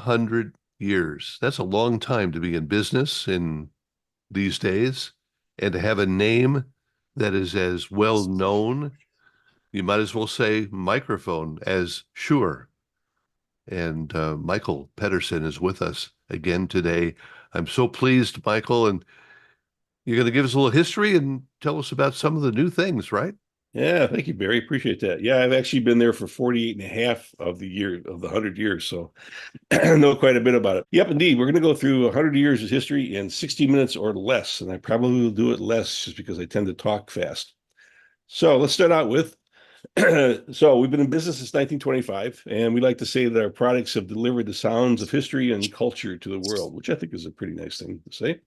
100 years. That's a long time to be in business in these days and to have a name that is as well known. You might as well say microphone as Shure. And Michael Petersen is with us again today. I'm so pleased, Michael, and you're going to give us a little history and tell us about some of the new things, right? Yeah, thank you, Barry. Appreciate that. Yeah, I've actually been there for 48 and a half of the year of the 100 years. So I know quite a bit about it. Yep, indeed. We're going to go through 100 years of history in 60 minutes or less. And I probably will do it less just because I tend to talk fast. So let's start out with so we've been in business since 1925, and we like to say that our products have delivered the sounds of history and culture to the world, which I think is a pretty nice thing to say.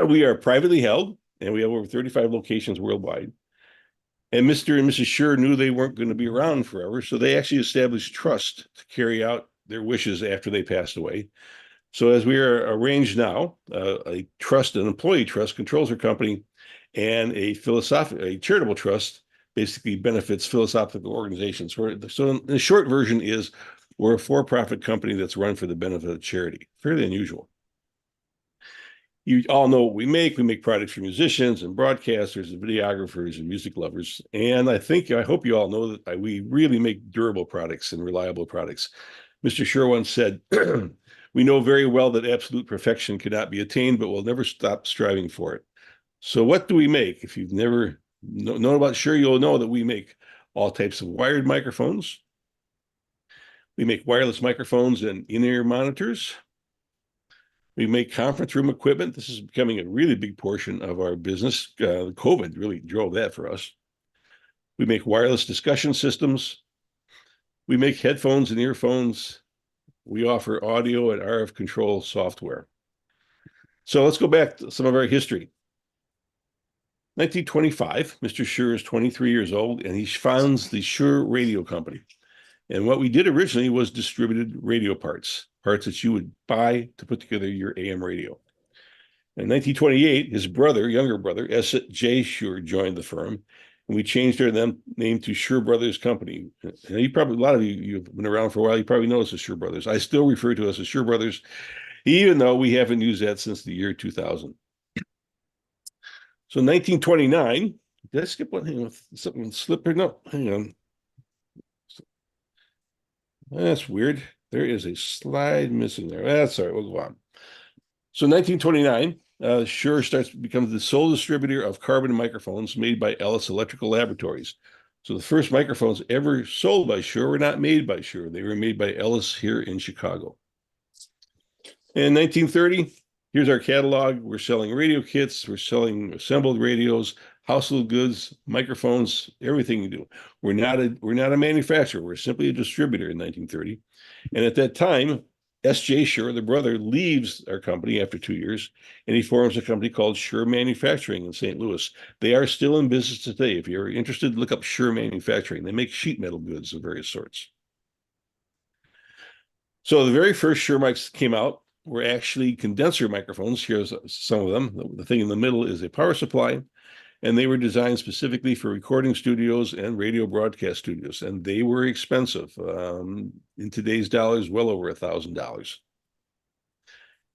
We are privately held, and we have over 35 locations worldwide. And Mr. and Mrs. Shure knew they weren't going to be around forever, so they actually established trust to carry out their wishes after they passed away. So as we are arranged now, a trust, an employee trust, controls our company, and a charitable trust basically benefits philosophical organizations. So the short version is we're a for-profit company that's run for the benefit of charity. Fairly unusual. You all know what we make. We make products for musicians and broadcasters and videographers and music lovers. And I hope you all know that we really make durable products and reliable products. Mr. Shure once said, we know very well that absolute perfection cannot be attained, but we'll never stop striving for it. So what do we make? If you've never known about Shure, you'll know that we make all types of wired microphones. We make wireless microphones and in-ear monitors. We make conference room equipment. This is becoming a really big portion of our business. COVID really drove that for us. We make wireless discussion systems. We make headphones and earphones. We offer audio and RF control software. So let's go back to some of our history. 1925, Mr. Shure is 23 years old, and he founds the Shure Radio Company. And what we did originally was distributed radio parts that you would buy to put together your AM radio. In 1928, his younger brother, S.J. Shure, joined the firm, and we changed our name to Shure Brothers Company. And a lot of you've been around for a while, you probably know us as Shure Brothers. I still refer to us as Shure Brothers, even though we haven't used that since the year 2000. So 1929, did I skip one? Hang on, something slipped here? No, hang on. That's weird. There is a slide missing there. That's all right. We'll go on. So 1929, Shure becomes the sole distributor of carbon microphones made by Ellis Electrical Laboratories. So the first microphones ever sold by Shure were not made by Shure. They were made by Ellis here in Chicago. In 1930, here's our catalog. We're selling radio kits. We're selling assembled radios, household goods, microphones, everything you do. We're not a manufacturer. We're simply a distributor in 1930. And at that time, S.J. Shure, the brother, leaves our company after 2 years, and he forms a company called Shure Manufacturing in St. Louis. They are still in business today. If you're interested, look up Shure Manufacturing. They make sheet metal goods of various sorts. So the very first Shure mics came out were actually condenser microphones. Here's some of them. The thing in the middle is a power supply, and they were designed specifically for recording studios and radio broadcast studios, and they were expensive. In today's dollars, well over $1,000.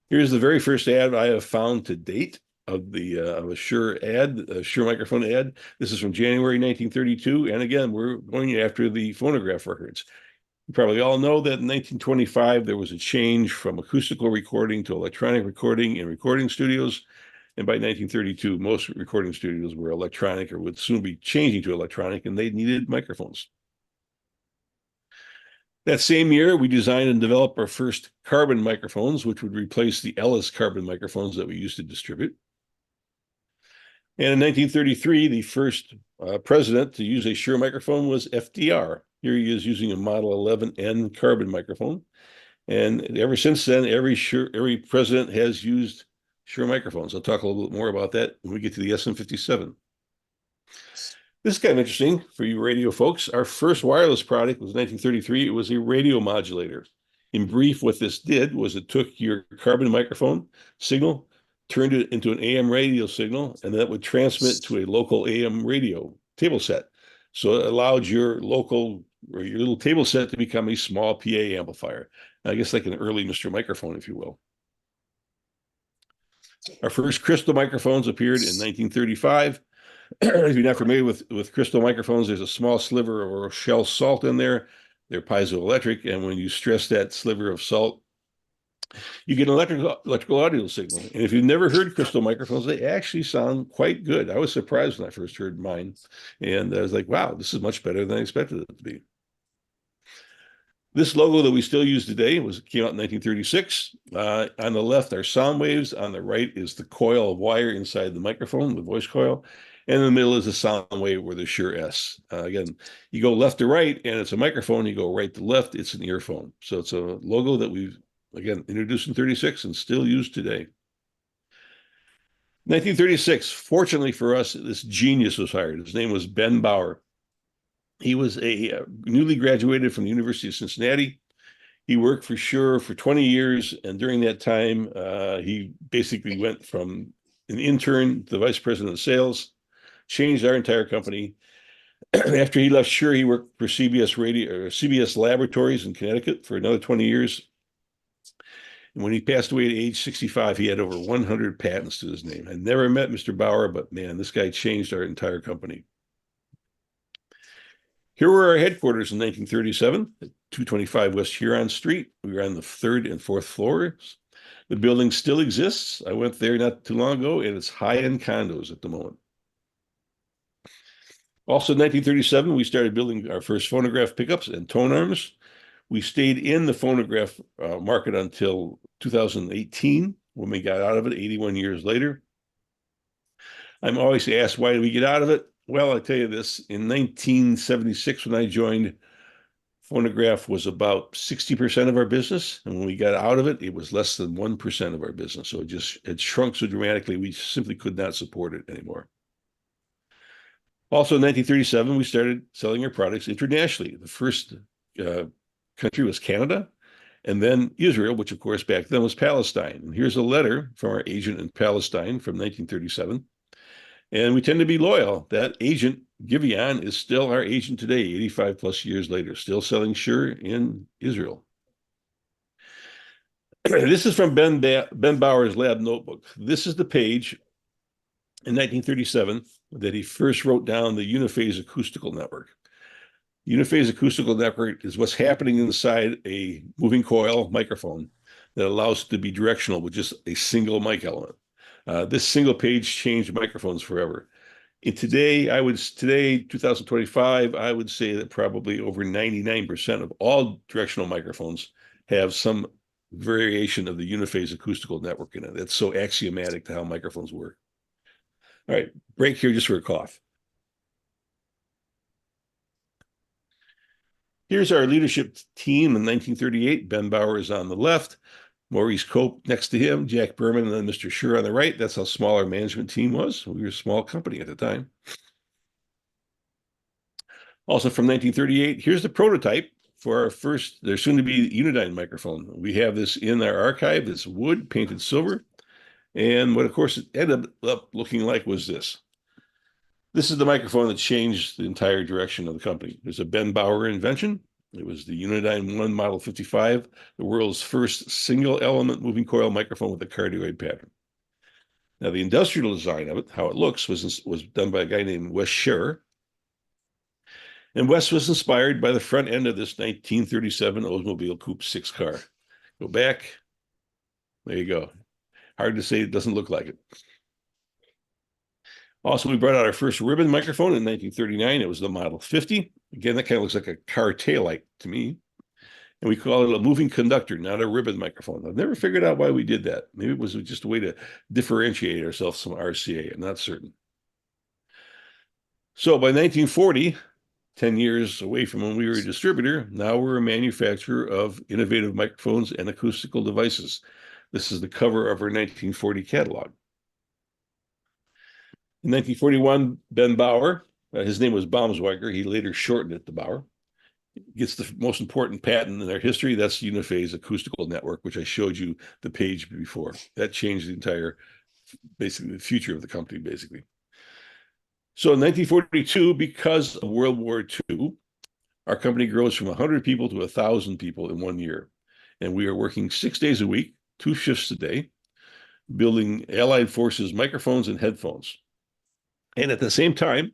Here's the very first ad I have found to date of a Shure microphone ad. This is from January 1932, and again, we're going after the phonograph records. You probably all know that in 1925, there was a change from acoustical recording to electronic recording in recording studios. And by 1932, most recording studios were electronic or would soon be changing to electronic, and they needed microphones. That same year, we designed and developed our first carbon microphones, which would replace the Ellis carbon microphones that we used to distribute. And in 1933, the first president to use a Shure microphone was FDR. Here he is using a Model 11N carbon microphone. And ever since then, every president has used Shure microphones. I'll talk a little bit more about that when we get to the SM57. This is kind of interesting for you radio folks. Our first wireless product was 1933. It was a radio modulator. In brief, what this did was it took your carbon microphone signal, turned it into an AM radio signal, and that would transmit to a local AM radio table set. So it allowed your local or your little table set to become a small PA amplifier. I guess like an early Mr. Microphone, if you will. Our first crystal microphones appeared in 1935. If you're not familiar with crystal microphones, there's a small sliver or shell salt in there. They're piezoelectric, and when you stress that sliver of salt, you get an electrical audio signal. And if you've never heard crystal microphones, they actually sound quite good. I was surprised when I first heard mine, and I was like, wow, this is much better than I expected it to be. This logo that we still use today came out in 1936. On the left are sound waves. On the right is the coil of wire inside the microphone, the voice coil. And in the middle is a sound wave with a Shure S. Again, you go left to right, and it's a microphone. You go right to left, it's an earphone. So it's a logo that we've, again, introduced in 36 and still used today. 1936, fortunately for us, this genius was hired. His name was Ben Bauer. He was a newly graduated from the University of Cincinnati. He worked for Shure for 20 years, and during that time, he basically went from an intern to the vice president of sales, changed our entire company. After he left Shure, he worked for CBS Radio or CBS Laboratories in Connecticut for another 20 years. And when he passed away at age 65, he had over 100 patents to his name. I never met Mr. Bauer, but man, this guy changed our entire company. Here were our headquarters in 1937 at 225 West Huron Street. We were on the third and fourth floors. The building still exists. I went there not too long ago, and it's high-end condos at the moment. Also in 1937, we started building our first phonograph pickups and tone arms. We stayed in the phonograph market until 2018, when we got out of it 81 years later. I'm always asked, why did we get out of it? Well, I tell you this, in 1976, when I joined, phonograph was about 60% of our business. And when we got out of it, it was less than 1% of our business. So it shrunk so dramatically, we simply could not support it anymore. Also in 1937, we started selling our products internationally. The first country was Canada, and then Israel, which of course back then was Palestine. And here's a letter from our agent in Palestine from 1937. And we tend to be loyal. That agent, Giveon, is still our agent today, 85 plus years later, still selling Shure in Israel. This is from Ben Bauer's lab notebook. This is the page in 1937 that he first wrote down the uniphase acoustical network. Uniphase acoustical network is what's happening inside a moving coil microphone that allows it to be directional with just a single mic element. This single page changed microphones forever. Today, 2025, I would say that probably over 99% of all directional microphones have some variation of the uniphase acoustical network in it. That's so axiomatic to how microphones work. All right, break here just for a cough. Here's our leadership team in 1938. Ben Bauer is on the left, Maurice Cope next to him, Jack Berman, and then Mr. Shure on the right. That's how small our management team was. We were a small company at the time. Also from 1938, here's the prototype for our first, there's soon to be Unidyne microphone. We have this in our archive. It's wood, painted silver. And what, of course, it ended up looking like was this. This is the microphone that changed the entire direction of the company. It was a Ben Bauer invention. It was the Unidyne 1 Model 55, the world's first single element moving coil microphone with a cardioid pattern. Now, the industrial design of it, how it looks, was done by a guy named Wes Shure. And Wes was inspired by the front end of this 1937 Oldsmobile Coupe 6 car. Go back. There you go. Hard to say it doesn't look like it. Also, we brought out our first ribbon microphone in 1939. It was the Model 50. Again, that kind of looks like a car taillight to me. And we call it a moving conductor, not a ribbon microphone. I've never figured out why we did that. Maybe it was just a way to differentiate ourselves from RCA. I'm not certain. So by 1940, 10 years away from when we were a distributor, now we're a manufacturer of innovative microphones and acoustical devices. This is the cover of our 1940 catalog. In 1941, Ben Bauer, his name was Baumsweiger, he later shortened it to Bauer, gets the most important patent in our history. That's the Uniphase acoustical network, which I showed you the page before. That changed the entire, basically, the future of the company, basically. So in 1942, because of World War II, Our company grows from 100 people to 1,000 people in 1 year. And we are working 6 days a week, 2 shifts a day, building Allied Forces microphones and headphones. And at the same time,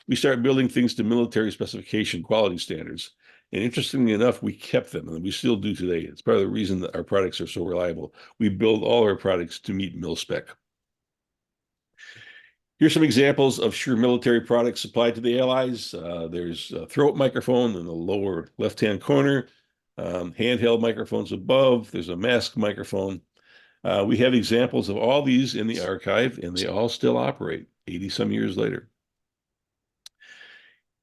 we start building things to military specification quality standards. And interestingly enough, we kept them, and we still do today. It's part of the reason that our products are so reliable. We build all our products to meet mil spec. Here's some examples of Shure military products supplied to the Allies. There's a throat microphone in the lower left-hand corner, handheld microphones above. There's a mask microphone. We have examples of all these in the archive, and they all still operate 80 some years later.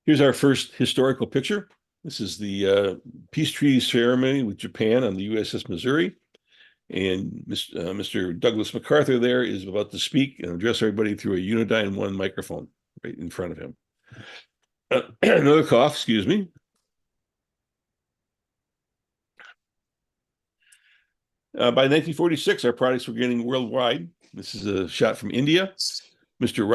Here's our first historical picture. This is the peace treaty ceremony with Japan on the USS Missouri. And Mr. Douglas MacArthur there is about to speak and address everybody through a Unidyne 1 microphone right in front of him. Another cough, excuse me. By 1946, our products were getting worldwide. This is a shot from India. Mr.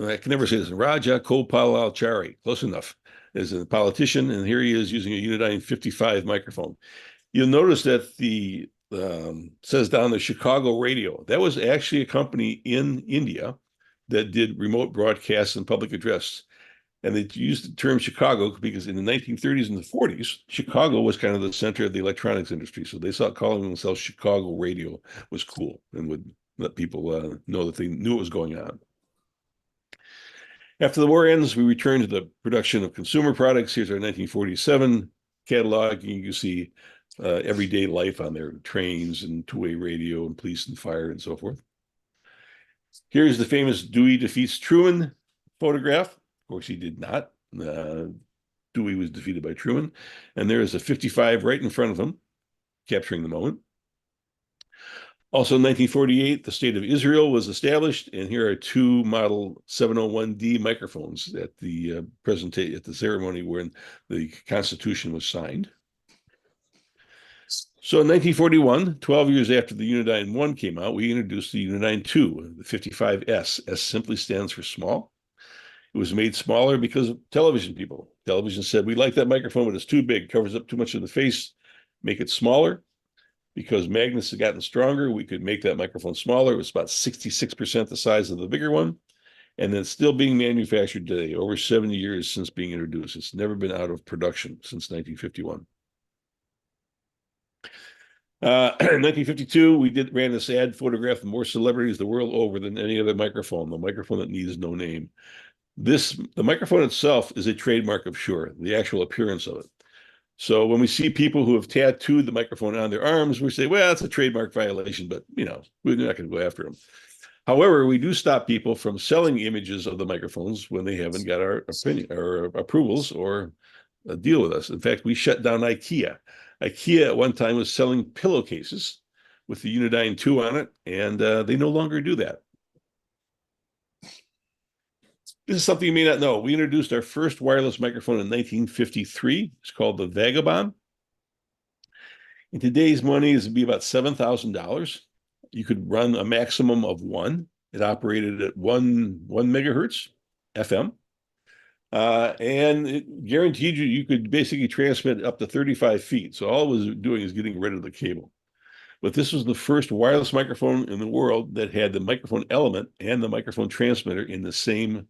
I can never say this, Raja Gopalachari, close enough, is a politician, and here he is using a Unidyne 55 microphone. You'll notice that the says down the Chicago radio. That was actually a company in India that did remote broadcasts and public address. And they used the term Chicago because in the 1930s and the 40s, Chicago was kind of the center of the electronics industry. So they thought calling themselves Chicago radio was cool and would let people know that they knew what was going on. After the war ends, we return to the production of consumer products. Here's our 1947 catalog. You can see everyday life on there, trains and two-way radio and police and fire and so forth. Here's the famous Dewey defeats Truman photograph. Of course, he did not. Dewey was defeated by Truman. And there is a 55 right in front of him, capturing the moment. Also in 1948, the state of Israel was established, and here are two model 701D microphones at the ceremony when the Constitution was signed. So in 1941, 12 years after the Unidyne 1 came out, we introduced the Unidyne 2, the 55S. S simply stands for small. It was made smaller because of television people. Television said, we like that microphone, but it's too big, covers up too much of the face, make it smaller. Because magnets have gotten stronger, we could make that microphone smaller. It was about 66% the size of the bigger one. And it's still being manufactured today, over 70 years since being introduced. It's never been out of production since 1951. In 1952, we ran this ad, photographed more celebrities the world over than any other microphone, the microphone that needs no name. The microphone itself is a trademark of Shure, the actual appearance of it. So when we see people who have tattooed the microphone on their arms, we say, well, it's a trademark violation, but we're not going to go after them. However, we do stop people from selling images of the microphones when they haven't got our opinion or approvals or a deal with us. In fact, we shut down IKEA. IKEA at one time was selling pillowcases with the Unidyne 2 on it, and they no longer do that. This is something you may not know. We introduced our first wireless microphone in 1953. It's called the Vagabond. In today's money, this would be about $7,000. You could run a maximum of one. It operated at one megahertz FM. And it guaranteed you could basically transmit up to 35 feet. So all it was doing is getting rid of the cable. But this was the first wireless microphone in the world that had the microphone element and the microphone transmitter in the same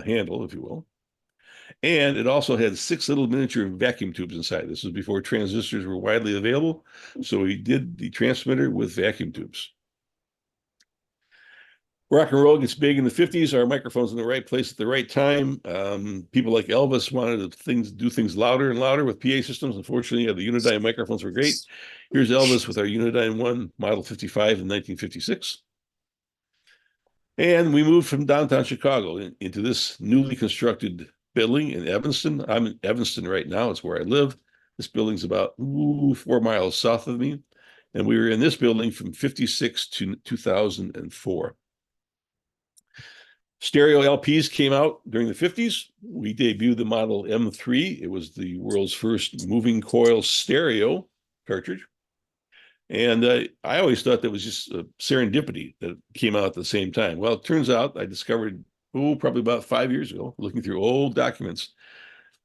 handle, if you will. And it also had 6 little miniature vacuum tubes inside. This was before transistors were widely available. So we did the transmitter with vacuum tubes. Rock and roll gets big in the 50s. Our microphone's in the right place at the right time. People like Elvis wanted to do things louder and louder with PA systems. Unfortunately, the Unidyne microphones were great. Here's Elvis with our Unidyne 1 Model 55 in 1956. And we moved from downtown Chicago into this newly constructed building in Evanston. I'm in Evanston right now. It's where I live. This building's about 4 miles south of me. And we were in this building from 56 to 2004. Stereo LPs came out during the 50s. We debuted the Model M3. It was the world's first moving coil stereo cartridge. And I always thought that was just a serendipity that came out at the same time. Well, it turns out I discovered, probably about 5 years ago, looking through old documents,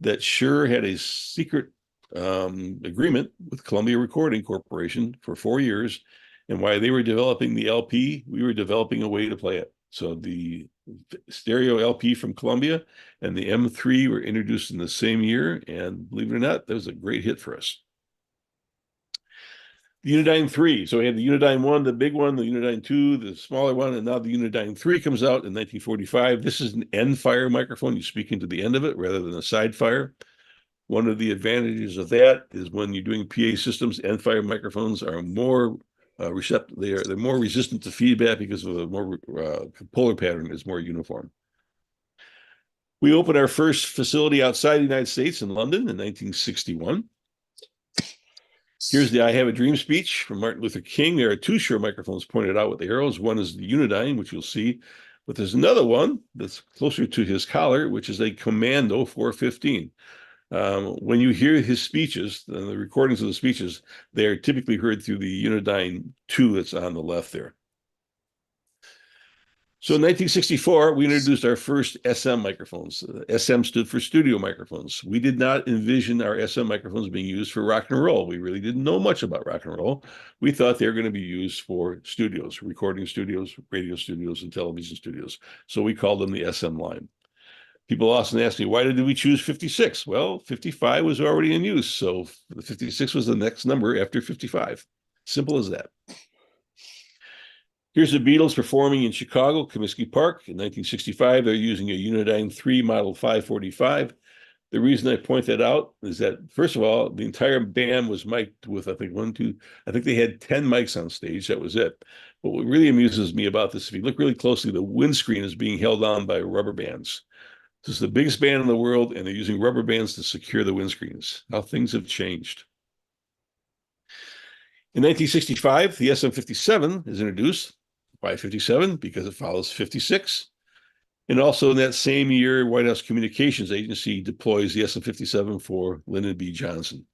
that Shure had a secret agreement with Columbia Recording Corporation for 4 years. And while they were developing the LP, we were developing a way to play it. So the stereo LP from Columbia and the M3 were introduced in the same year. And believe it or not, that was a great hit for us. The Unidyne 3. So we had the Unidyne 1, the big one, the Unidyne 2, the smaller one, and now the Unidyne 3 comes out in 1945. This is an end fire microphone. You speak into the end of it rather than a side fire. One of the advantages of that is when you're doing PA systems, end fire microphones are more receptive. They're more resistant to feedback because of a more polar pattern is more uniform. We opened our first facility outside the United States in London in 1961. Here's the I Have a Dream speech from Martin Luther King. There are two Shure microphones pointed out with the arrows. One is the Unidyne, which you'll see, but there's another one that's closer to his collar, which is a Commando 415. When you hear his speeches, the recordings of the speeches, they are typically heard through the Unidyne 2 that's on the left there. So in 1964, we introduced our first SM microphones. SM stood for studio microphones. We did not envision our SM microphones being used for rock and roll. We really didn't know much about rock and roll. We thought they were going to be used for studios, recording studios, radio studios, and television studios. So we called them the SM line. People often ask me, why did we choose 56? Well, 55 was already in use. So 56 was the next number after 55. Simple as that. Here's the Beatles performing in Chicago, Comiskey Park. In 1965, they're using a Unidyne 3 model 545. The reason I point that out is that, first of all, the entire band was mic'd with, I think they had 10 mics on stage. That was it. But what really amuses me about this, if you look really closely, the windscreen is being held on by rubber bands. This is the biggest band in the world, and they're using rubber bands to secure the windscreens. How things have changed. In 1965, the SM57 is introduced. Why 57? Because it follows 56. And also in that same year, White House Communications Agency deploys the SM57 for Lyndon B. Johnson.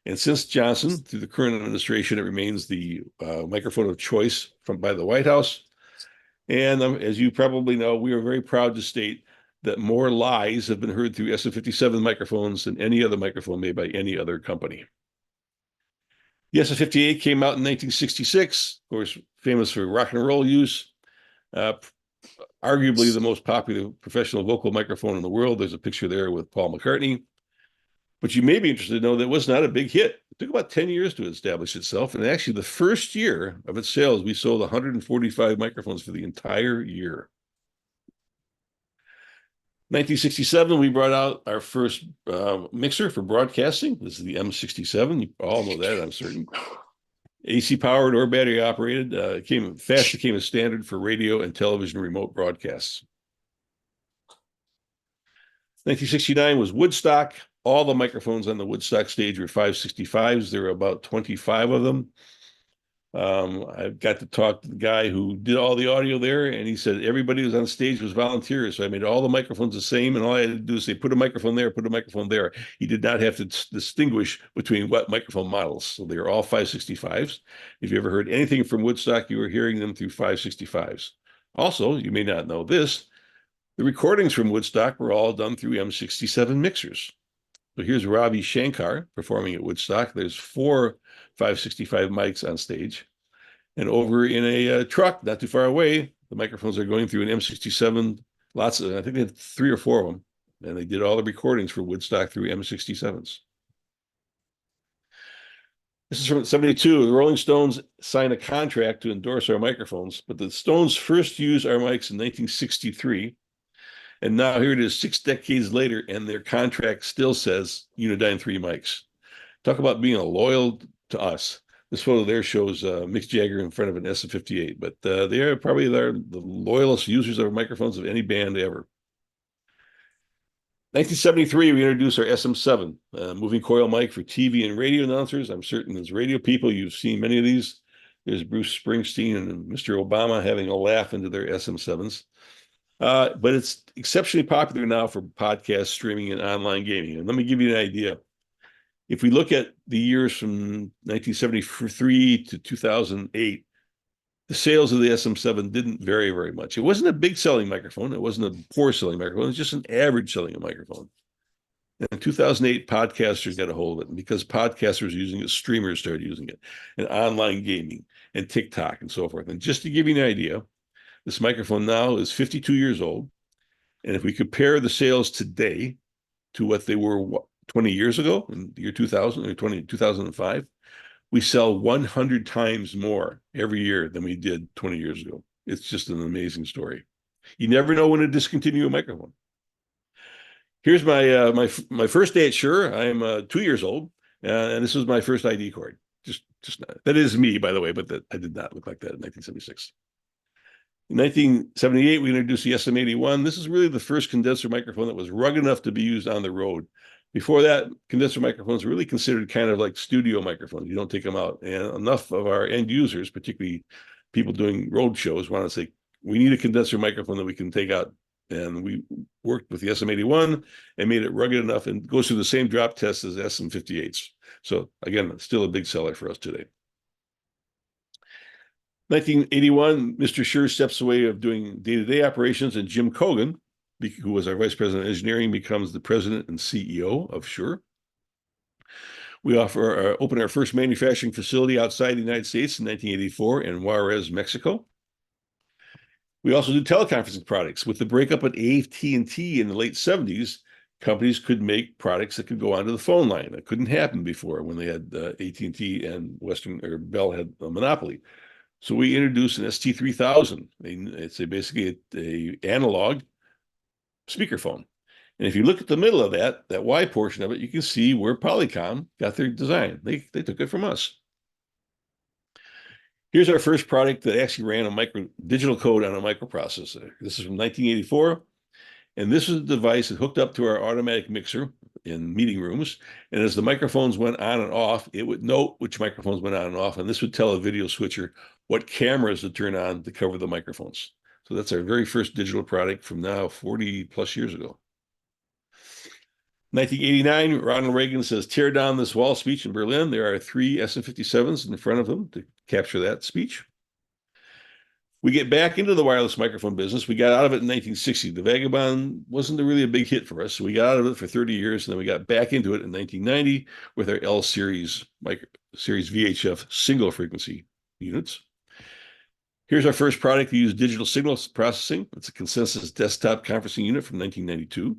And since Johnson, through the current administration, it remains the microphone of choice by the White House. And as you probably know, we are very proud to state that more lies have been heard through SM57 microphones than any other microphone made by any other company. The SM58 came out in 1966, of course, famous for rock and roll use. Arguably the most popular professional vocal microphone in the world. There's a picture there with Paul McCartney. But you may be interested to know that it was not a big hit. It took about 10 years to establish itself. And actually, the first year of its sales, we sold 145 microphones for the entire year. 1967, we brought out our first mixer for broadcasting. This is the M67. You all know that, I'm certain. AC powered or battery operated. Became a standard for radio and television remote broadcasts. 1969 was Woodstock. All the microphones on the Woodstock stage were 565s. There were about 25 of them. I got to talk to the guy who did all the audio there, and he said everybody who was on stage was volunteers. So I made all the microphones the same, and all I had to do is say, put a microphone there, put a microphone there. He did not have to distinguish between what microphone models. So they were all 565s. If you ever heard anything from Woodstock, you were hearing them through 565s. Also, you may not know this, the recordings from Woodstock were all done through M67 mixers. So here's Ravi Shankar performing at Woodstock. There's 4 565 mics on stage. And over in a truck not too far away, the microphones are going through an M67. I think they had 3 or 4 of them. And they did all the recordings for Woodstock through M67s. This is from 72. The Rolling Stones signed a contract to endorse our microphones, but the Stones first used our mics in 1963. And now here it is 6 decades later, and their contract still says Unidyne 3 mics. Talk about being loyal to us. This photo there shows Mick Jagger in front of an SM58, but they are probably the loyalist users of microphones of any band ever. 1973, we introduced our SM7, moving coil mic for TV and radio announcers. I'm certain as radio people, you've seen many of these. There's Bruce Springsteen and Mr. Obama having a laugh into their SM7s. But it's exceptionally popular now for podcast streaming and online gaming. And let me give you an idea. If we look at the years from 1973 to 2008, the sales of the SM7 didn't vary very much. It wasn't a big selling microphone. It wasn't a poor selling microphone. It was just an average selling microphone. And in 2008, podcasters got a hold of it. And because podcasters were using it, streamers started using it, and online gaming and TikTok and so forth. And just to give you an idea, this microphone now is 52 years old. And if we compare the sales today to what they were 20 years ago in the year 2000 or 2005, we sell 100 times more every year than we did 20 years ago. It's just an amazing story. You never know when to discontinue a microphone. Here's my first day at Shure. I'm 2 years old, and this was my first ID card. Just that is me, by the way, but I did not look like that in 1976. In 1978, we introduced the SM81. This is really the first condenser microphone that was rugged enough to be used on the road. Before that, condenser microphones were really considered kind of like studio microphones. You don't take them out. And enough of our end users, particularly people doing road shows, want to say, we need a condenser microphone that we can take out. And we worked with the SM81 and made it rugged enough and goes through the same drop test as SM58s. So again, still a big seller for us today. 1981, Mr. Shure steps away of doing day-to-day operations, and Jim Cogan, who was our vice president of engineering, becomes the president and CEO of Shure. We open our first manufacturing facility outside the United States in 1984 in Juarez, Mexico. We also do teleconferencing products. With the breakup at AT&T in the late 70s, companies could make products that could go onto the phone line. That couldn't happen before when they had AT&T and Western or Bell had a monopoly. So we introduced an ST3000. It's basically a analog speakerphone. And if you look at the middle of that Y portion of it, you can see where Polycom got their design. They took it from us. Here's our first product that actually ran a digital code on a microprocessor. This is from 1984. And this is a device that hooked up to our automatic mixer in meeting rooms. And as the microphones went on and off, it would note which microphones went on and off. And this would tell a video switcher what cameras to turn on to cover the microphones. So that's our very first digital product from now 40 plus years ago. 1989, Ronald Reagan says, tear down this wall speech in Berlin. There are 3 SM57s in front of them to capture that speech. We get back into the wireless microphone business. We got out of it in 1960. The Vagabond wasn't really a big hit for us. So we got out of it for 30 years, and then we got back into it in 1990 with our L series VHF single frequency units. Here's our first product to use digital signal processing. It's a consensus desktop conferencing unit from 1992.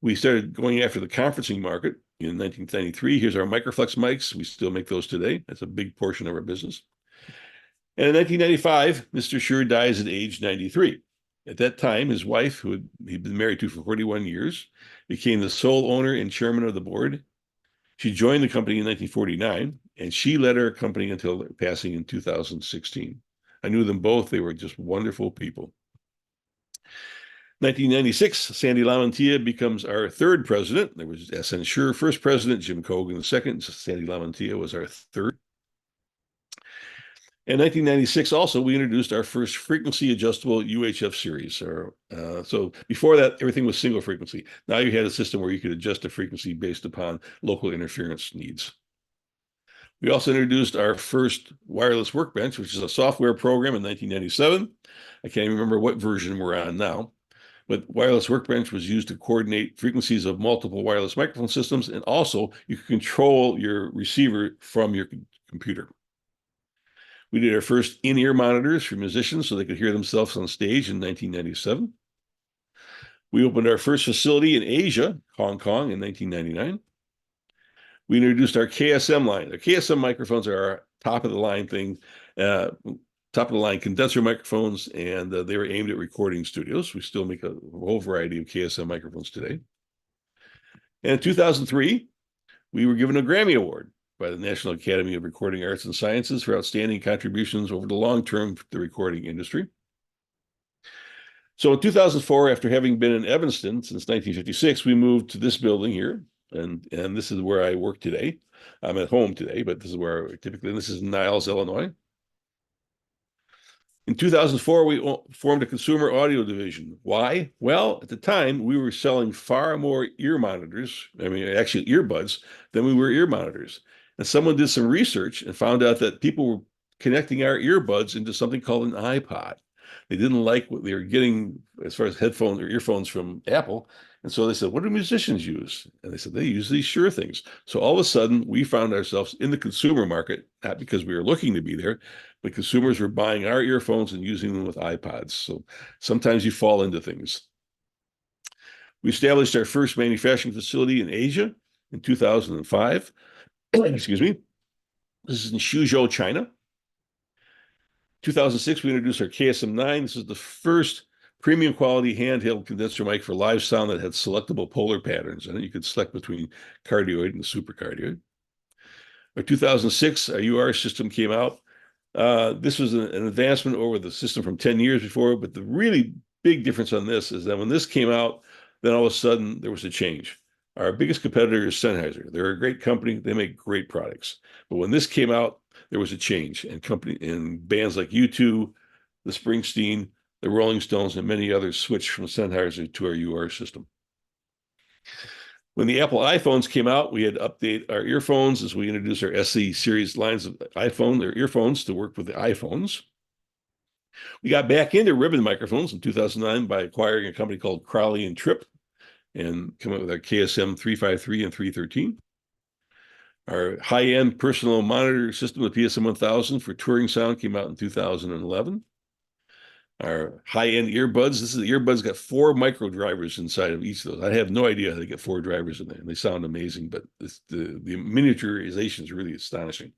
We started going after the conferencing market in 1993. Here's our Microflex mics. We still make those today. That's a big portion of our business. And in 1995, Mr. Shure dies at age 93. At that time, his wife, who he'd been married to for 41 years, became the sole owner and chairman of the board. She joined the company in 1949, and she led our company until passing in 2016. I knew them both. They were just wonderful people. 1996, Sandy Lamantia becomes our third president. There was SN Shure first president, Jim Cogan the second. Sandy Lamantia was our third. In 1996, also, we introduced our first frequency adjustable UHF series. So before that, everything was single frequency. Now you had a system where you could adjust the frequency based upon local interference needs. We also introduced our first wireless workbench, which is a software program in 1997. I can't even remember what version we're on now. But wireless workbench was used to coordinate frequencies of multiple wireless microphone systems, and also you could control your receiver from your computer. We did our first in-ear monitors for musicians so they could hear themselves on stage in 1997. We opened our first facility in Asia, Hong Kong, in 1999. We introduced our KSM line. The KSM microphones are our top-of-the-line thing, top-of-the-line condenser microphones, and they were aimed at recording studios. We still make a whole variety of KSM microphones today. And in 2003, we were given a Grammy Award by the National Academy of Recording Arts and Sciences for outstanding contributions over the long term to the recording industry. So in 2004, after having been in Evanston since 1956, we moved to this building here, and this is where I work today. I'm at home today, but this is where this is Niles, Illinois. In 2004, we formed a consumer audio division. Why? Well, at the time, we were selling far more ear monitors, actually earbuds, than we were ear monitors. And someone did some research and found out that people were connecting our earbuds into something called an iPod. They didn't like what they were getting as far as headphones or earphones from Apple, And so they said, what do musicians use? And they said, they use these Shure things. So all of a sudden, we found ourselves in the consumer market, not because we were looking to be there, but consumers were buying our earphones and using them with iPods. So sometimes you fall into things. We established our first manufacturing facility in Asia in 2005. Excuse me. This is in Suzhou, China. 2006, we introduced our KSM9. This is the first premium quality handheld condenser mic for live sound that had selectable polar patterns, and you could select between cardioid and supercardioid. Our 2006, our UR system came out. This was an advancement over the system from 10 years before, but the really big difference on this is that when this came out, then all of a sudden there was a change. Our biggest competitor is Sennheiser. They're a great company. They make great products. But when this came out, there was a change, and bands like U2, the Springsteen, the Rolling Stones, and many others switched from Sennheiser to our UR system. When the Apple iPhones came out, we had to update our earphones as we introduced our SE series lines of iPhone, or earphones, to work with the iPhones. We got back into ribbon microphones in 2009 by acquiring a company called Crowley and Tripp and come up with our KSM 353 and 313. Our high-end personal monitor system, the PSM 1000 for touring sound, came out in 2011. Our high-end earbuds, this is the earbuds, got 4 micro drivers inside of each of those. I have no idea how they get 4 drivers in there. They sound amazing, but the miniaturization is really astonishing.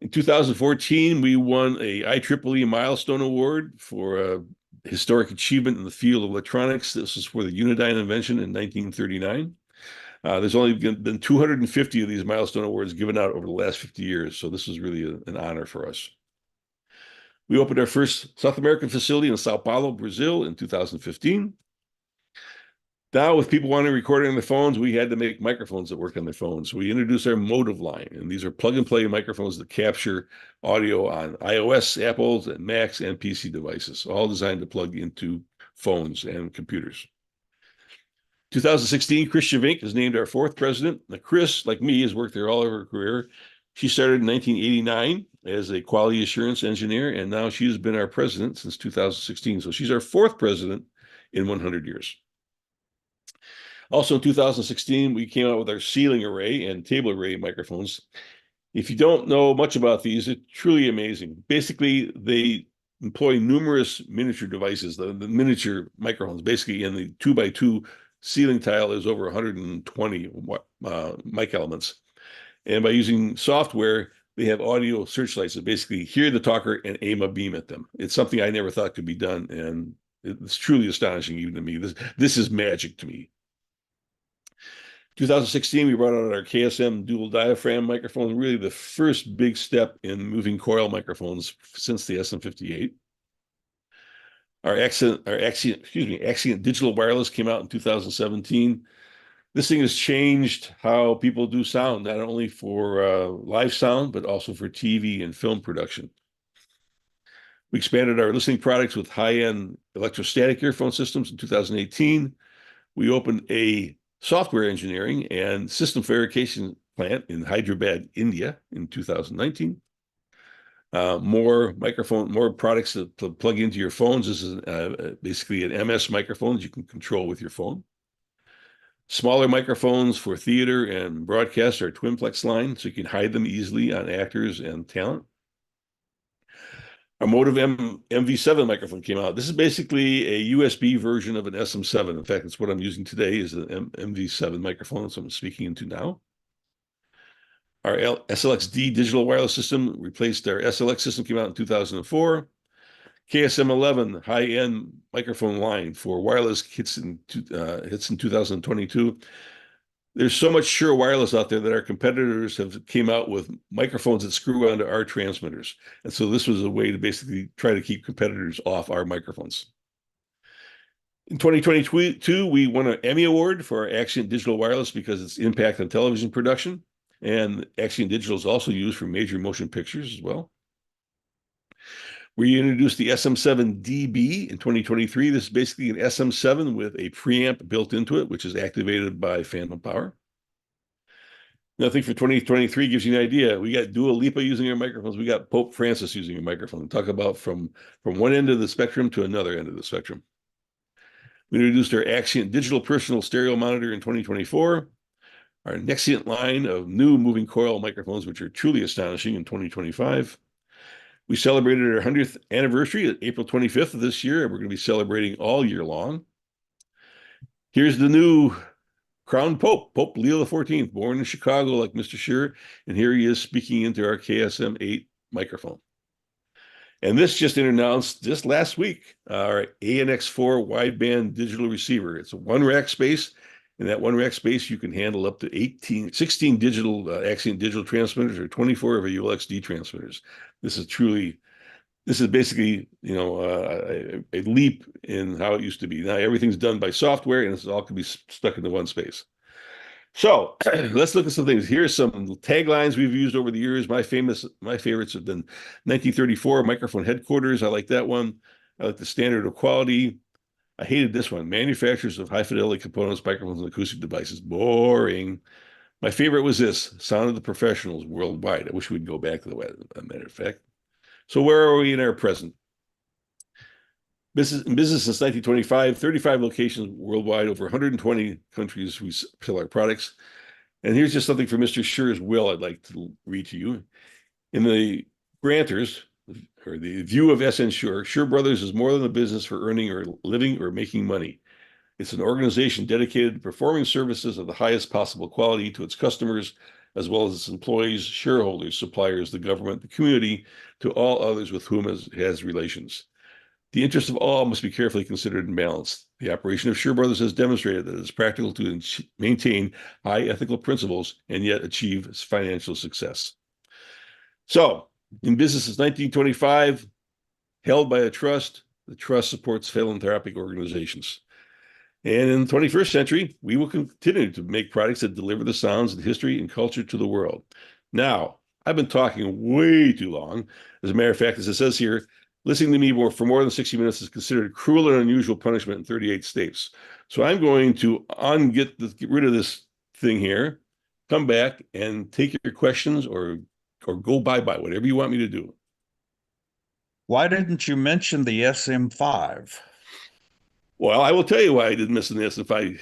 In 2014, we won a IEEE Milestone Award for historic achievement in the field of electronics. This is for the Unidyne invention in 1939. There's only been 250 of these milestone awards given out over the last 50 years, so this is really an honor for us. We opened our first South American facility in Sao Paulo, Brazil in 2015. Now, with people wanting to record on their phones, we had to make microphones that work on their phones. So we introduced our Motive line, and these are plug-and-play microphones that capture audio on iOS, Apples, and Macs, and PC devices, all designed to plug into phones and computers. 2016, Chris Chavink is named our 4th president. Now, Chris, like me, has worked there all of her career. She started in 1989 as a quality assurance engineer, and now she's been our president since 2016. So she's our 4th president in 100 years. Also in 2016, we came out with our ceiling array and table array microphones. If you don't know much about these, it's truly amazing. Basically, they employ numerous miniature devices, the miniature microphones, basically in the 2x2 ceiling tile is over 120 mic elements. And by using software, they have audio searchlights that basically hear the talker and aim a beam at them. It's something I never thought could be done, and it's truly astonishing even to me. This is magic to me. 2016, we brought out our KSM dual diaphragm microphone, really the first big step in moving coil microphones since the SM58. Our Axient digital wireless came out in 2017. This thing has changed how people do sound, not only for live sound, but also for TV and film production. We expanded our listening products with high-end electrostatic earphone systems in 2018. We opened a software engineering and system verification plant in Hyderabad, India in 2019. More products to plug into your phones. This is basically an MS microphone that you can control with your phone. Smaller microphones for theater and broadcast, our Twinplex line, so you can hide them easily on actors and talent. Our Motive MV7 microphone came out. This is basically a USB version of an SM7. In fact, it's what I'm using today is the MV7 microphone that I'm speaking into now. Our SLX-D digital wireless system replaced our SLX system, came out in 2004. KSM11 high-end microphone line for wireless hits in 2022. There's so much Shure wireless out there that our competitors have came out with microphones that screw onto our transmitters. And so this was a way to basically try to keep competitors off our microphones. In 2022, we won an Emmy Award for our Axient Digital Wireless because its impact on television production. And Axient Digital is also used for major motion pictures as well. We introduced the SM7DB in 2023. This is basically an SM7 with a preamp built into it, which is activated by phantom power. Now, I think for 2023 gives you an idea. We got Dua Lipa using our microphones. We got Pope Francis using a microphone. Talk about from one end of the spectrum to another end of the spectrum. We introduced our Axient digital personal stereo monitor in 2024. Our Nexient line of new moving coil microphones, which are truly astonishing, in 2025. We celebrated our 100th anniversary at April 25th of this year, and we're going to be celebrating all year long. Here's the new crowned Pope, Pope Leo XIV, born in Chicago like Mr. Shure, and here he is speaking into our KSM-8 microphone. And this just announced just last week, our ANX4 wideband digital receiver. It's a one rack space. In that one rack space, you can handle up to 16 digital Axient digital transmitters or 24 of our ULXD transmitters. This is basically, a leap in how it used to be. Now everything's done by software, and this all can be stuck into one space. So let's look at some things. Here's some taglines we've used over the years. My favorites have been 1934 microphone headquarters. I like that one. I like the standard of quality. I hated this one. Manufacturers of high fidelity components, microphones, and acoustic devices. Boring. My favorite was this, sound of the professionals worldwide. I wish we'd go back to the way, as a matter of fact. So where are we in our present? Business since 1925, 35 locations worldwide, over 120 countries we sell our products. And here's just something from Mr. Shure's will I'd like to read to you. In the grantors, or the view of SN Shure, Shure Brothers is more than a business for earning or living or making money. It's an organization dedicated to performing services of the highest possible quality to its customers, as well as its employees, shareholders, suppliers, the government, the community, to all others with whom it has relations. The interests of all must be carefully considered and balanced. The operation of Shure Brothers has demonstrated that it is practical to maintain high ethical principles and yet achieve financial success. So, in business since 1925, held by a trust, the trust supports philanthropic organizations. And in the 21st century, we will continue to make products that deliver the sounds and history and culture to the world. Now, I've been talking way too long. As a matter of fact, as it says here, listening to me for more than 60 minutes is considered cruel and unusual punishment in 38 states. So I'm going to get rid of this thing here, come back and take your questions or go bye-bye, whatever you want me to do. Why didn't you mention the SM5? Well, I will tell you why I didn't mention this. I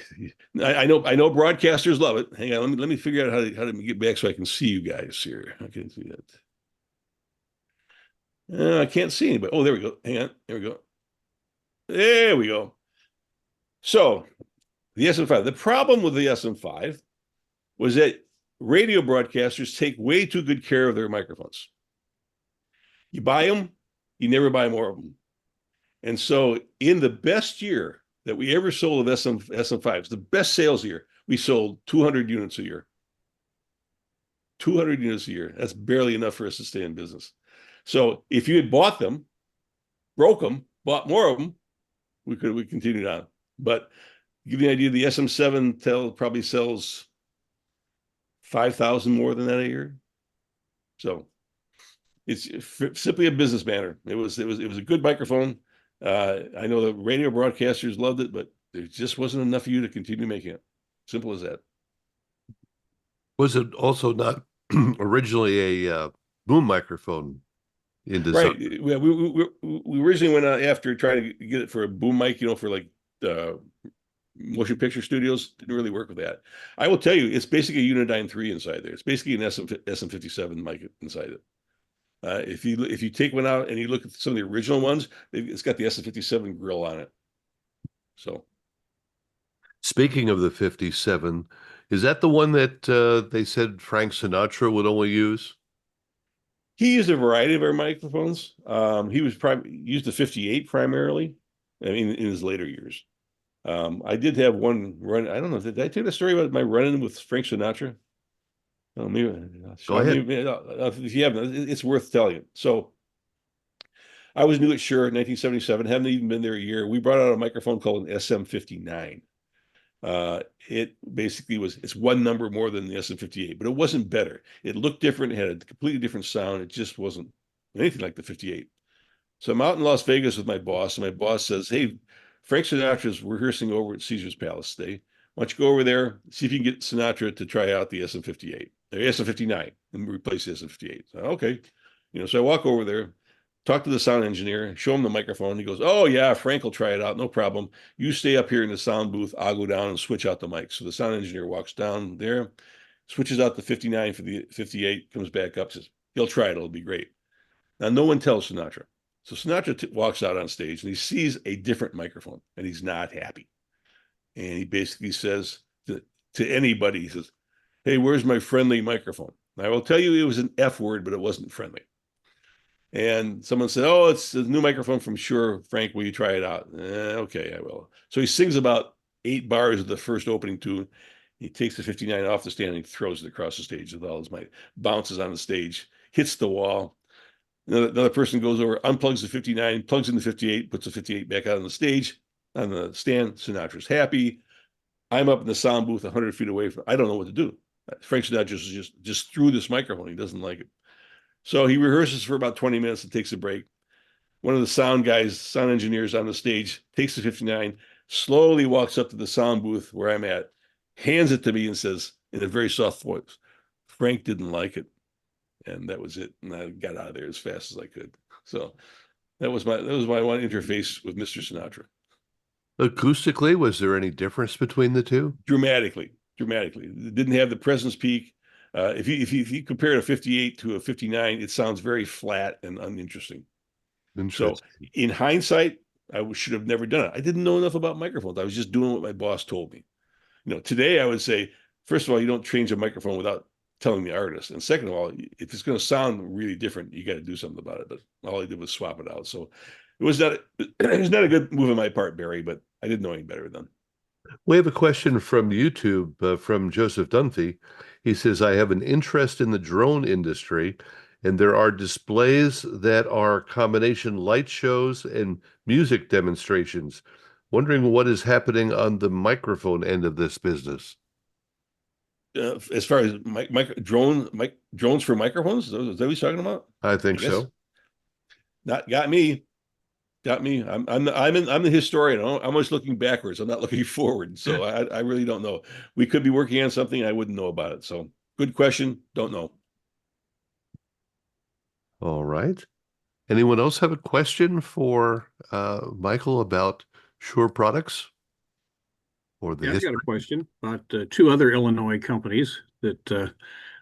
know broadcasters love it. Hang on, let me figure out how to get back so I can see you guys here. I can see that. I can't see anybody. Oh, there we go. Hang on. There we go. There we go. So the SM5. The problem with the SM5 was that radio broadcasters take way too good care of their microphones. You buy them, you never buy more of them. And so in the best year that we ever sold of SM5s, the best sales year, we sold 200 units a year. 200 units a year. That's barely enough for us to stay in business. So if you had bought them, broke them, bought more of them, we continued on. But to give you an idea, the SM7 probably sells 5,000 more than that a year. So it's simply a business matter. It was a good microphone. I know the radio broadcasters loved it, but there just wasn't enough of you to continue making it. Simple as that. Was it also not originally a boom microphone in design? Right. We originally went out after trying to get it for a boom mic, for like motion picture studios. Didn't really work with that. I will tell you, it's basically a Unidyne 3 inside there. It's basically an SM57 mic inside it. If you take one out and you look at some of the original ones, it's got the SM57 grill on it. So, Speaking of the 57, is that the one that they said Frank Sinatra would only use? he used a variety of our microphones. He used the 58 primarily. I mean, in his later years. I did have one run. I don't know. Did I tell you the story about my run-in with Frank Sinatra? Oh, maybe. Go ahead. If you haven't, it's worth telling it. So I was new at Shure in 1977. Haven't even been there a year. We brought out a microphone called an SM59. It basically it's one number more than the SM58, but it wasn't better. It looked different. It had a completely different sound. It just wasn't anything like the 58. So I'm out in Las Vegas with my boss, and my boss says, "Hey, Frank Sinatra's rehearsing over at Caesar's Palace today. Why don't you go over there, see if you can get Sinatra to try out the SM58, or SM59, and replace the SM58." So, okay. So I walk over there. talk to the sound engineer, show him the microphone. He goes, "Oh yeah, Frank will try it out, no problem. You stay up here in the sound booth. I'll go down and switch out the mic." So the sound engineer walks down there, switches out the 59 for the 58, comes back up, says, "He'll try it. It'll be great." Now no one tells Sinatra. So Sinatra walks out on stage and he sees a different microphone and he's not happy. And he basically says to anybody, he says, "Hey, where's my friendly microphone?" I will tell you it was an F word, but it wasn't friendly. And someone said, "Oh, it's a new microphone from Shure. Frank, will you try it out?" Okay, I will. So he sings about 8 bars of the first opening tune. He takes the 59 off the stand and he throws it across the stage with all his might, bounces on the stage, hits the wall. Another person goes over, unplugs the 59, plugs in the 58, puts the 58 back out on the stage, on the stand. Sinatra's happy. I'm up in the sound booth 100 feet away from, I don't know what to do. Frank Sinatra just threw this microphone. He doesn't like it. So he rehearses for about 20 minutes and takes a break. One of the sound guys, sound engineers on the stage, takes the 59, slowly walks up to the sound booth where I'm at, hands it to me and says in a very soft voice, "Frank didn't like it." And that was it. And I got out of there as fast as I could. So that was my one interface with Mr. Sinatra. Acoustically, was there any difference between the two? Dramatically. It didn't have the presence peak. If you compare a 58 to a 59, it sounds very flat and uninteresting. So in hindsight, I should have never done it. I didn't know enough about microphones. I was just doing what my boss told me. Today I would say, first of all, you don't change a microphone without telling the artist. And second of all, if it's going to sound really different, you got to do something about it. But all I did was swap it out. So it was not a good move on my part, Barry, but I didn't know any better then. We have a question from YouTube from Joseph Dunphy. He says, "I have an interest in the drone industry, and there are displays that are combination light shows and music demonstrations. Wondering what is happening on the microphone end of this business." As far as drones for microphones, is that what he's talking about? I think so. Not got me. I'm the historian. I'm always looking backwards. I'm not looking forward. So I really don't know. We could be working on something. I wouldn't know about it. So good question. Don't know. All right. Anyone else have a question for Michael about Shure products or the Yeah, I've history? got a question about two other Illinois companies that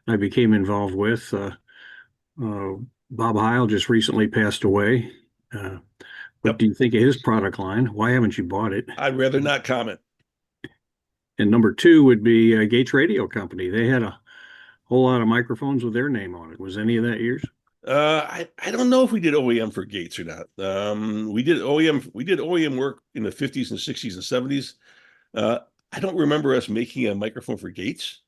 I became involved with. Bob Heil just recently passed away. What Yep. do you think of his product line? Why haven't you bought it? I'd rather not comment. And number two would be Gates Radio Company. They had a whole lot of microphones with their name on it. Was any of that yours? I don't know if we did OEM for Gates or not. We did OEM work in the 50s and 60s and 70s. I don't remember us making a microphone for Gates.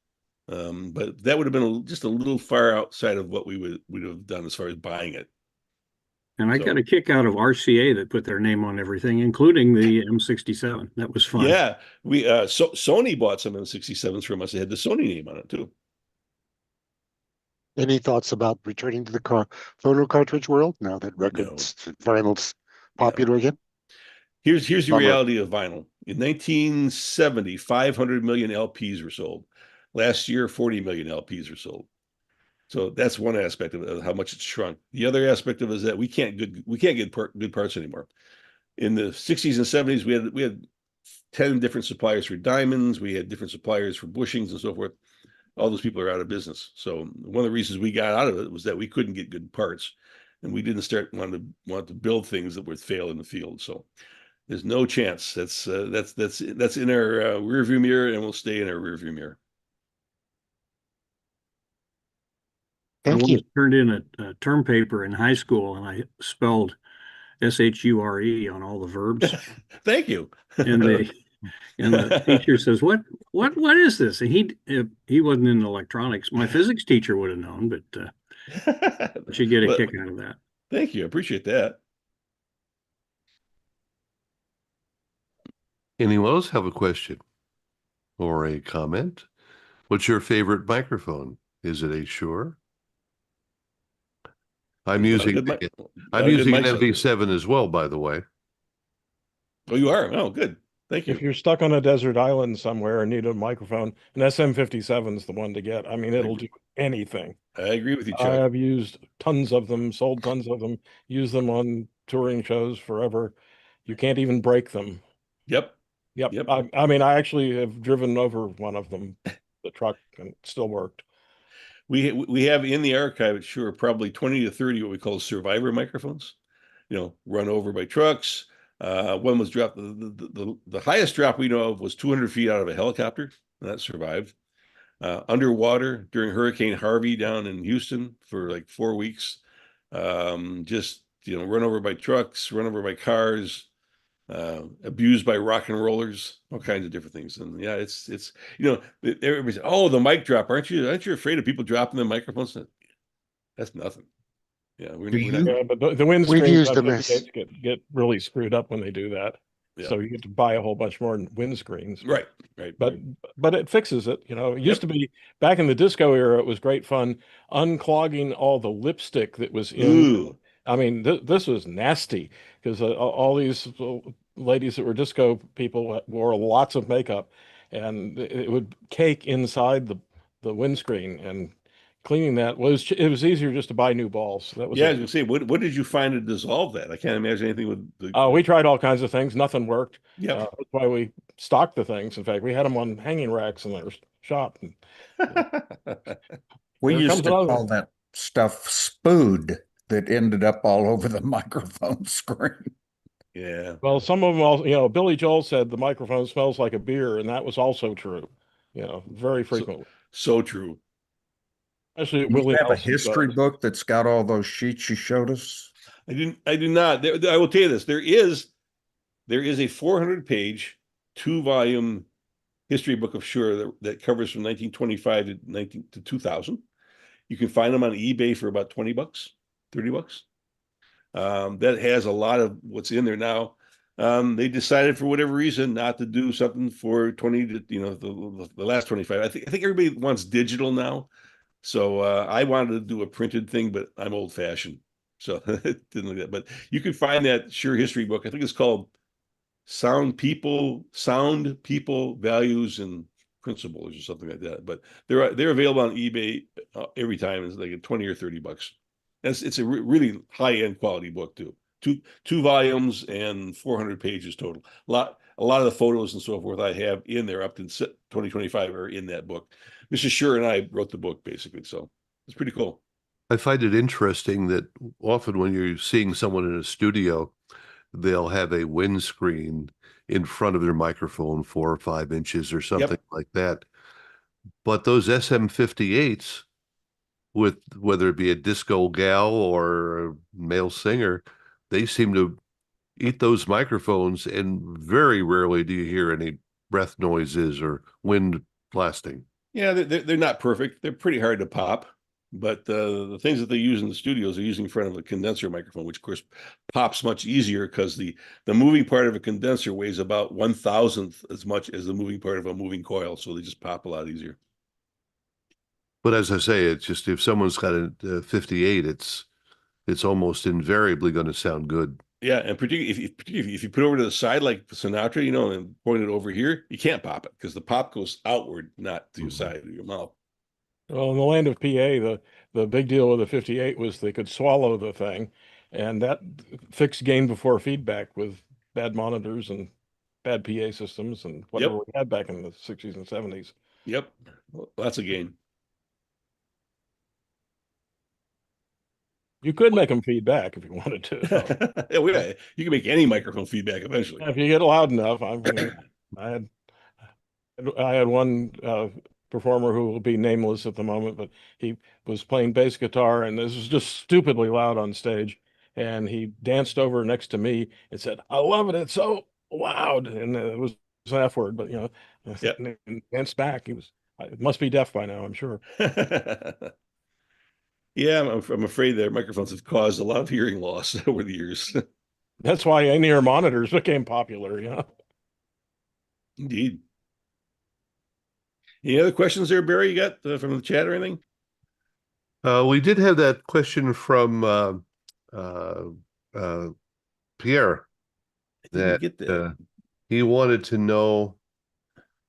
But that would have been just a little far outside of what we would have done as far as buying it. And I got a kick out of RCA that put their name on everything, including the M67. That was fun. Yeah, Sony bought some M67s from us. It had the Sony name on it too. Any thoughts about returning to the photo cartridge world now that records, vinyl's popular again? Here's the reality of vinyl. In 1970, 500 million LPs were sold. Last year, 40 million LPs were sold. So that's one aspect of it, of how much it's shrunk. The other aspect of it is that we can't get good parts anymore. In the 60s and 70s, we had 10 different suppliers for diamonds. We had different suppliers for bushings and so forth. All those people are out of business. So one of the reasons we got out of it was that we couldn't get good parts, and we didn't want to build things that would fail in the field. So there's no chance. That's in our rearview mirror, and will stay in our rearview mirror. Thank you. Turned in a term paper in high school, and I spelled SHURE on all the verbs. Thank you. And the teacher says, "What is this?" And he wasn't in electronics. My physics teacher would have known, but you get a kick out of that. Thank you. I appreciate that. Anyone else have a question or a comment? What's your favorite microphone? Is it a Shure? I'm using an MV7 as well, by the way. Oh, you are? Oh, good. Thank If you. you're stuck on a desert island somewhere and need a microphone, an SM57 is the one to get. I mean, it'll do anything. I agree with you, I Chuck. have used tons of them, sold tons of them, used them on touring shows forever. You can't even break them. Yep. Yep. Yep. I mean, I actually have driven over one of them, the truck, and it still worked. We have in the archive at Shure probably 20 to 30 what we call survivor microphones, run over by trucks. One was dropped. The highest drop we know of was 200 feet out of a helicopter. That survived. Underwater during Hurricane Harvey down in Houston for like 4 weeks. Just, run over by trucks, run over by cars, abused by rock and rollers, all kinds of different things. And yeah, it's everybody's, oh, the mic drop. Aren't you afraid of people dropping the microphones? That's nothing. Yeah, we're not. Yeah, but the windscreen used them as- get really screwed up when they do that. Yeah. So you get to buy a whole bunch more windscreens. Right. But it fixes it. It used to be back in the disco era, it was great fun unclogging all the lipstick that was in. Ooh. I mean, this was nasty because all these ladies that were disco people wore lots of makeup, and it would cake inside the windscreen. And cleaning that it was easier just to buy new balls. That was Yeah, I it. was gonna say, what did you find to dissolve that? I can't imagine anything with the. We tried all kinds of things. Nothing worked. Yep. That's why we stocked the things. In fact, we had them on hanging racks in our shop. We Here used comes to another call one. that stuff spood that ended up all over the microphone screen. Yeah. Well, some of them all, Billy Joel said the microphone smells like a beer, and that was also true, very frequently. So true. Especially at Do you Willie have a Nelson's history shows. book that's got all those sheets you showed us? I do not. I will tell you this. There is a 400-page, 2-volume history book of Shure that covers from 1925 to 2000. You can find them on eBay for about $20, $30. That has a lot of what's in there now. They decided for whatever reason not to do something for 20 to the last 25. I think everybody wants digital now. So I wanted to do a printed thing, but I'm old fashioned. So it didn't like that. But you can find that Shure history book. I think it's called Sound People, Values, and Principles or something like that. But they're available on eBay every time. It's like 20 or $30. It's a really high end quality book too. Two volumes and 400 pages total. A lot of the photos and so forth I have in there up to 2025 are in that book. Mrs. Shure and I wrote the book basically, so it's pretty cool. I find it interesting that often when you're seeing someone in a studio, they'll have a windscreen in front of their microphone, 4 or 5 inches or something like that. But those SM58s, with whether it be a disco gal or a male singer, they seem to eat those microphones, and very rarely do you hear any breath noises or wind blasting. Yeah, they're not perfect. They're pretty hard to pop. But the things that they use in the studios are using in front of a condenser microphone, which of course pops much easier because the moving part of a condenser weighs about 1,000th as much as the moving part of a moving coil. So they just pop a lot easier. But as I say, it's just if someone's got a 58, it's almost invariably going to sound good. Yeah, and particularly if you put it over to the side like Sinatra, and point it over here, you can't pop it because the pop goes outward, not to your side of your mouth. Well, in the land of PA, the big deal with the 58 was they could swallow the thing, and that fixed gain before feedback with bad monitors and bad PA systems and whatever we had back in the 60s and 70s. Yep, lots of gain. You could make them feedback if you wanted to. Yeah, you can make any microphone feedback eventually. If you get loud enough, I had one performer who will be nameless at the moment, but he was playing bass guitar, and this was just stupidly loud on stage. And he danced over next to me and said, "I love it. It's so loud." And it was an F word, but and danced back. It must be deaf by now, I'm sure. Yeah, I'm afraid their microphones have caused a lot of hearing loss over the years. That's why in-ear monitors became popular, Indeed. Any other questions there, Barry, you got from the chat or anything? We did have that question from Pierre. I didn't get that. He wanted to know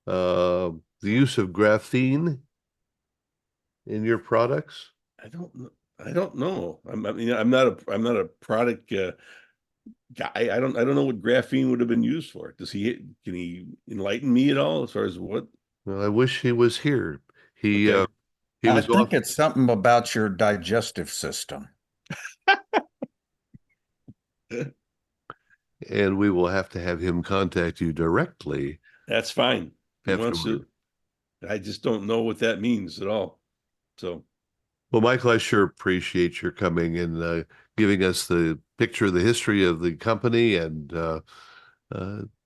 the use of graphene in your products. I don't know. I don't know. I'm not a product guy. I don't know what graphene would have been used for. Can he enlighten me at all as far as what? Well, I wish he was here. He Okay. he I was think off, it's something about your digestive system. and we will have to have him contact you directly That's fine. If he wants afterward. to. I just don't know what that means at all. So Well, Michael, I sure appreciate your coming and giving us the picture of the history of the company and uh,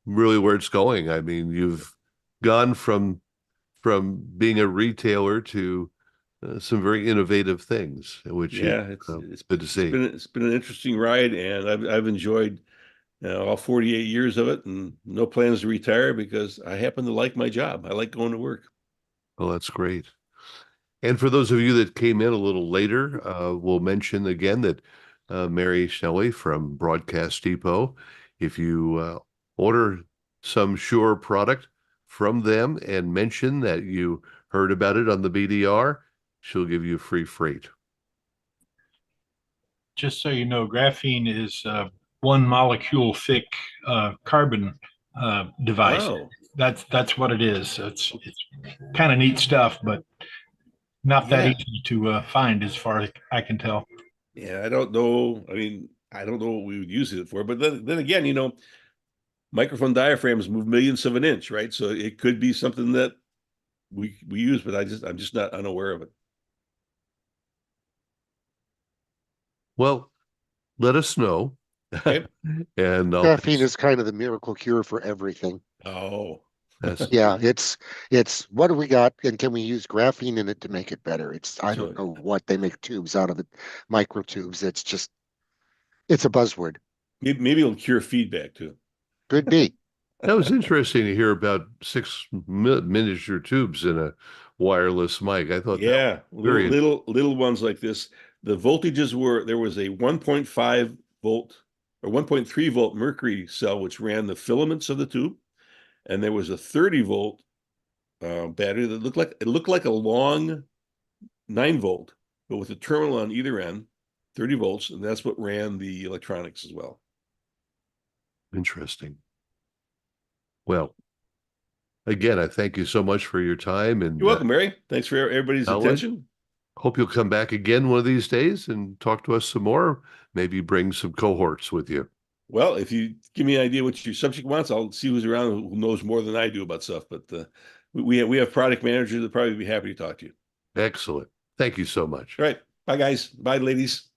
really where it's going. I mean, you've gone from being a retailer to some very innovative things, which is yeah, it's good to see. it's been an interesting ride, and I've enjoyed all 48 years of it, and no plans to retire because I happen to like my job. I like going to work. Well, that's great. And for those of you that came in a little later, we'll mention again that Mary Shelley from Broadcast Depot, if you order some Shure product from them and mention that you heard about it on the BDR, she'll give you free freight. Just so you know, graphene is one molecule thick carbon device. Oh, That's what it is. It's kind of neat stuff, but not that yeah. easy to find, as far as I can tell. Yeah, I don't know. I mean, I don't know what we would use it for, but then again, microphone diaphragms move millionths of an inch, right? So it could be something that we use, but I'm just not unaware of it. Well, let us know. Okay. And Caffeine is kind of the miracle cure for everything. Oh, that's Yeah, it's what do we got, and can we use graphene in it to make it better? I So- don't know what they make tubes out of it, micro tubes. It's a buzzword. maybe it'll cure feedback too. Could be. that was interesting to hear about miniature tubes in a wireless mic. I thought that Yeah, was very little ones like this. The voltages there was a 1.5 volt or 1.3 volt mercury cell which ran the filaments of the tube, and there was a 30 volt battery that looked like a long 9 volt, but with a terminal on either end, 30 volts, and that's what ran the electronics as well. interesting. Well, again, I thank you so much for your time and You're welcome, Mary. Thanks for everybody's Howard. attention. hope you'll come back again one of these days and talk to us some more. Maybe bring some cohorts with you. Well, if you give me an idea what your subject wants, I'll see who's around who knows more than I do about stuff. But we have product managers that probably be happy to talk to you. Excellent. Thank you so much. All right. Bye, guys. Bye, ladies.